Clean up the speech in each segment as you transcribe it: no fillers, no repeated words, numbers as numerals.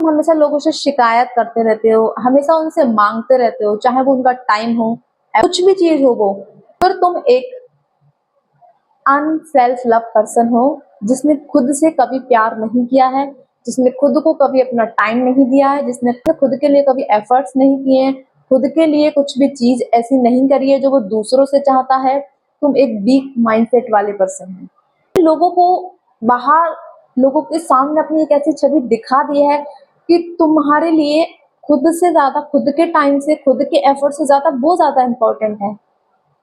तुम हमेशा लोगों से शिकायत करते रहते हो, हमेशा उनसे मांगते रहते हो, चाहे वो उनका टाइम हो, कुछ भी चीज हो वो। फिर तुम एक अनसेल्फ लव पर्सन हो, जिसने खुद से कभी प्यार नहीं किया है, जिसने खुद को कभी अपना टाइम नहीं दिया है, जिसने खुद के लिए कभी एफर्ट्स नहीं किए हैं, खुद के लिए कुछ भी चीज ऐसी नहीं करी है जो वो दूसरों से चाहता है। तुम एक वीक माइंडसेट वाले पर्सन हो। लोगों को बाहर, लोगों के सामने अपनी एक ऐसी छवि दिखा दी है कि तुम्हारे लिए खुद से ज्यादा, खुद के टाइम से, खुद के एफर्ट से ज्यादा वो ज्यादा इंपॉर्टेंट है।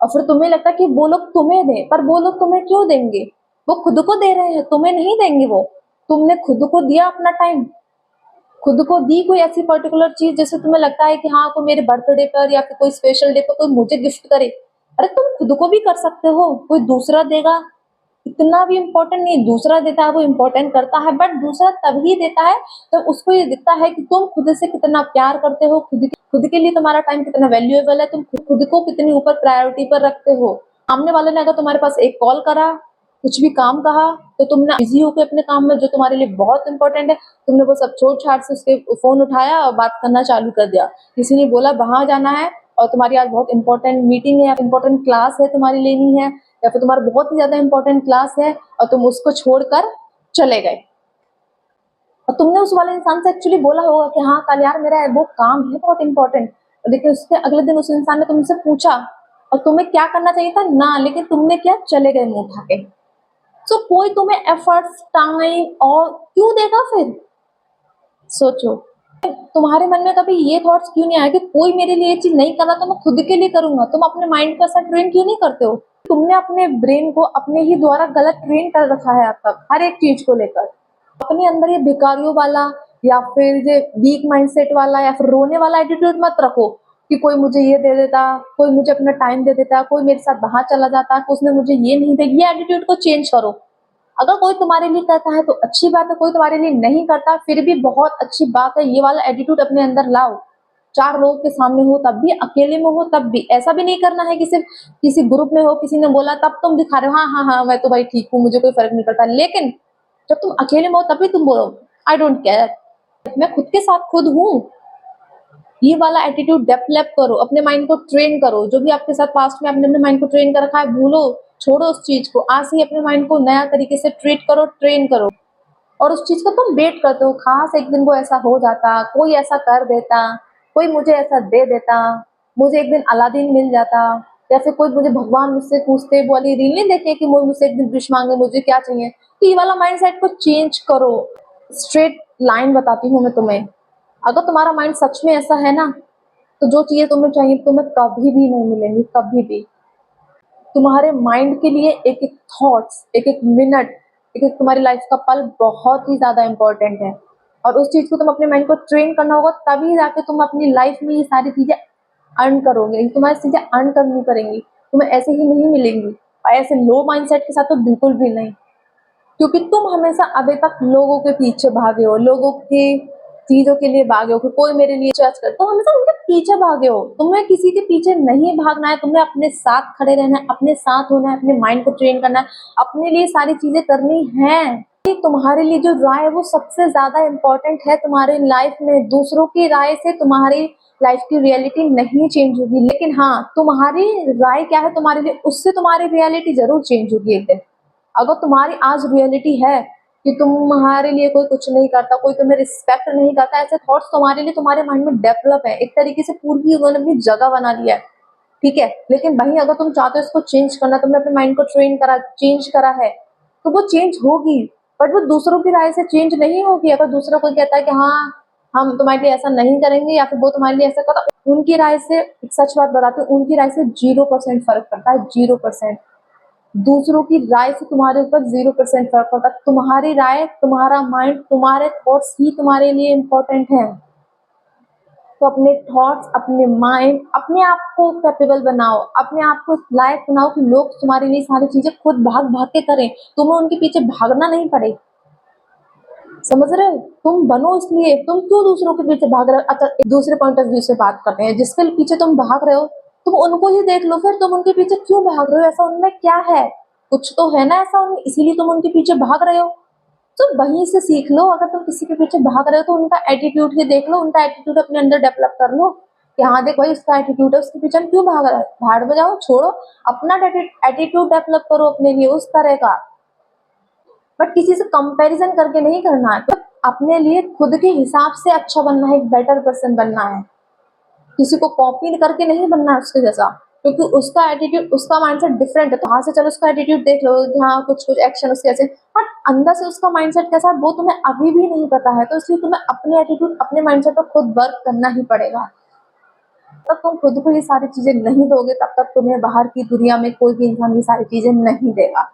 और फिर तुम्हें लगता है कि वो लोग तुम्हें दें, पर वो लोग तुम्हें क्यों देंगे? वो खुद को दे रहे हैं, तुम्हें नहीं देंगे वो। तुमने खुद को दिया अपना टाइम, खुद को दी कोई ऐसी पर्टिकुलर चीज, जैसे तुम्हें लगता है कि हाँ, कोई मेरे बर्थडे पर या फिर कोई स्पेशल डे पर कोई मुझे गिफ्ट करे। अरे तुम खुद को भी कर सकते हो, कोई दूसरा देगा इतना भी इम्पोर्टेंट नहीं। दूसरा देता है वो इम्पोर्टेंट करता है, बट दूसरा तभी देता है तो उसको ये दिखता है कि तुम खुद से कितना प्यार करते हो, खुद के लिए तुम्हारा टाइम कितना वैल्यूएबल है, तुम खुद को कितनी ऊपर प्रायोरिटी पर रखते हो। सामने वाले ने अगर तुम्हारे पास एक कॉल करा, कुछ भी काम कहा, तो तुमने बिजी होकर अपने काम में जो तुम्हारे लिए बहुत इंपॉर्टेंट है, तुमने वो सब छोड़ छाड़ से उसके फोन उठाया और बात करना चालू कर दिया। किसी ने बोला वहां जाना है और तुम्हारी आज बहुत इंपॉर्टेंट मीटिंग है, इंपॉर्टेंट क्लास है तुम्हारी लेनी है, या फिर तुम्हारा बहुत ही ज्यादा इंपॉर्टेंट क्लास है और तुम उसको छोड़कर चले गए। और तुमने उस वाले इंसान से एक्चुअली बोला होगा कि हाँ कल यार मेरा वो काम है बहुत इंपॉर्टेंट, लेकिन उसके अगले दिन उस इंसान ने तुमसे पूछा और तुम्हें क्या करना चाहिए था ना, लेकिन तुमने क्या, चले गए मुंह उठा के। सो कोई तुम्हें एफर्ट्स, टाइम और क्यों देगा फिर? सोचो, तुम्हारे मन में कभी ये थॉट्स क्यों नहीं आया कि कोई मेरे लिए ये चीज नहीं कर रहा तो मैं खुद के लिए करूंगा? तुम अपने माइंड को ऐसा ट्रेन क्यों नहीं करते हो? तुमने अपने ब्रेन को अपने ही द्वारा गलत ट्रेन कर रखा है अब तक, हर एक चीज को लेकर। अपने अंदर ये भिखारियों वाला या फिर ये वीक माइंडसेट वाला या फिर रोने वाला एटीट्यूड मत रखो कि कोई मुझे ये दे देता, कोई मुझे अपना टाइम दे देता, कोई मेरे साथ बाहर चला जाता, उसने मुझे ये नहीं दिया। ये एटीट्यूड को चेंज करो। अगर कोई तुम्हारे लिए करता है तो अच्छी बात है, कोई तुम्हारे लिए नहीं करता फिर भी बहुत अच्छी बात है। ये वाला एटीट्यूड अपने अंदर लाओ। चार लोगों के सामने हो तब भी, अकेले में हो तब भी। ऐसा भी नहीं करना है कि सिर्फ किसी ग्रुप में हो, किसी ने बोला तब तुम दिखा रहे हो हाँ हाँ हाँ मैं तो भाई ठीक हूँ, मुझे कोई फर्क नहीं पड़ता। लेकिन जब तुम अकेले में हो तभी तुम बोलो आई डोंट केयर, मैं खुद के साथ खुद हूँ। ये वाला एटीट्यूड डेवलप करो, अपने माइंड को ट्रेन करो। जो भी आपके साथ पास्ट में आपने अपने माइंड को ट्रेन कर रखा है भूलो, छोड़ो उस चीज को। आज से अपने माइंड को नया तरीके से ट्रीट करो, ट्रेन करो। और उस चीज को तुम वेट करते हो, खास एक दिन वो ऐसा हो जाता, कोई ऐसा कर देता, कोई मुझे ऐसा दे देता, मुझे एक दिन अलादीन मिल जाता, या फिर कोई मुझे भगवान मुझसे पूछते, वो वाली रील नहीं देखे कि मुझसे एक दिन विश मांगे मुझे क्या चाहिए। तो ये वाला माइंडसेट को चेंज करो। स्ट्रेट लाइन बताती हूँ मैं तुम्हें, अगर तुम्हारा माइंड सच में ऐसा है ना, तो जो चीजें तुम्हें चाहिए तुम्हें कभी भी नहीं मिलेंगी, कभी भी। तुम्हारे माइंड के लिए एक एक थॉट्स, एक एक मिनट, एक एक तुम्हारी लाइफ का पल बहुत ही ज्यादा इंपॉर्टेंट है। और उस चीज को तुम अपने माइंड को ट्रेन करना होगा, तभी जाके तुम अपनी लाइफ में ये सारी चीजें अर्न करोगे। ये तुम्हारी चीजें अर्न करनी पड़ेंगी, तुम्हें ऐसे ही नहीं मिलेंगी। और ऐसे लो माइंडसेट के साथ तो बिल्कुल भी नहीं, क्योंकि तुम हमेशा अभी तक लोगों के पीछे भागे हो, लोगों की चीजों के लिए भागे हो कि कोई मेरे लिए जज कर, तो हमेशा उनके पीछे भागे हो। तुम्हें किसी के पीछे नहीं भागना है, तुम्हें अपने साथ खड़े रहना है, अपने साथ होना है, अपने माइंड को ट्रेन करना है, अपने लिए सारी चीजें करनी है। तुम्हारे लिए जो राय है वो सबसे ज्यादा इंपॉर्टेंट है तुम्हारे लाइफ में। दूसरों की राय से तुम्हारी लाइफ की रियलिटी नहीं चेंज होगी, लेकिन हाँ तुम्हारी राय क्या है तुम्हारे लिए, उससे तुम्हारी रियलिटी जरूर चेंज होगी एक दिन। अगर तुम्हारी आज रियलिटी है कि तुम्हारे लिए कोई कुछ नहीं करता, कोई तुम्हें रिस्पेक्ट नहीं करता, ऐसे थॉट्स तुम्हारे लिए तुम्हारे माइंड में डेवलप है, एक तरीके से पूरी उन्होंने अपनी जगह बना लिया है, ठीक है। लेकिन वहीं अगर तुम चाहते हो इसको चेंज करना, तुमने अपने माइंड को ट्रेन करा, चेंज करा है, तो वो चेंज होगी। बट वो दूसरों की राय से चेंज नहीं होगी। अगर दूसरा कोई कहता है कि हाँ हम तुम्हारे लिए ऐसा नहीं करेंगे, या फिर वो तुम्हारे लिए ऐसा करता, उनकी राय से, एक सच बात बताते हैं, उनकी राय से 0% फर्क पड़ता है, 0%। दूसरों की राय से तुम्हारे ऊपर 0% फर्क पड़ता है। तुम्हारी राय, तुम्हारा माइंड, तुम्हारे थॉट्स ही तुम्हारे लिए इम्पोर्टेंट है। तो अपने थॉट्स, अपने माइंड, अपने आप को कैपेबल बनाओ, अपने आप को लायक बनाओ कि लोग तुम्हारे लिए सारी चीजें खुद भाग भाग के करें, तुम्हें उनके पीछे भागना नहीं पड़े। समझ रहे हो? तुम बनो इसलिए, तुम क्यों दूसरों के पीछे भाग रहे हो? अच्छा एक दूसरे पॉइंट ऑफ व्यू से बात करते हैं, जिसके पीछे तुम भाग रहे हो तुम उनको ही देख लो, फिर तुम उनके पीछे क्यों भाग रहे हो? ऐसा उनमें क्या है? कुछ तो है ना ऐसा उनमें, इसीलिए तुम उनके पीछे भाग रहे हो। तो वहीं से सीख लो। अगर तुम किसी के पीछे भाग रहे हो तो उनका एटीट्यूड ही देख लो, उनका एटीट्यूड अपने अंदर डेवलप कर लो कि हाँ देख भाई उसका एटीट्यूड है, उसके पीछे हम क्यों भाग रहा है, भाड़ में जाओ, छोड़ो, अपना एटीट्यूड डेवलप करो अपने लिए उस तरह का। बट किसी से कंपैरिजन करके नहीं करना है, तो अपने लिए खुद के हिसाब से अच्छा बनना है, एक बेटर पर्सन बनना है, किसी को कॉपी करके नहीं बनना है उसके जैसा, क्योंकि उसका एटीट्यूड, उसका माइंडसेट डिफरेंट है। तो वहां से चलो उसका एटीट्यूड देख लो कि हाँ कुछ कुछ एक्शन उसके ऐसे, बट अंदर से उसका माइंडसेट कैसा है वो तुम्हें अभी भी नहीं पता है, तो इसलिए तुम्हें अपने एटीट्यूड, अपने माइंडसेट पर खुद वर्क करना ही पड़ेगा। तब तुम खुद को ये सारी चीजें नहीं दोगे, तब तक तुम्हें बाहर की दुनिया में कोई भी इंसान ये सारी चीजें नहीं देगा।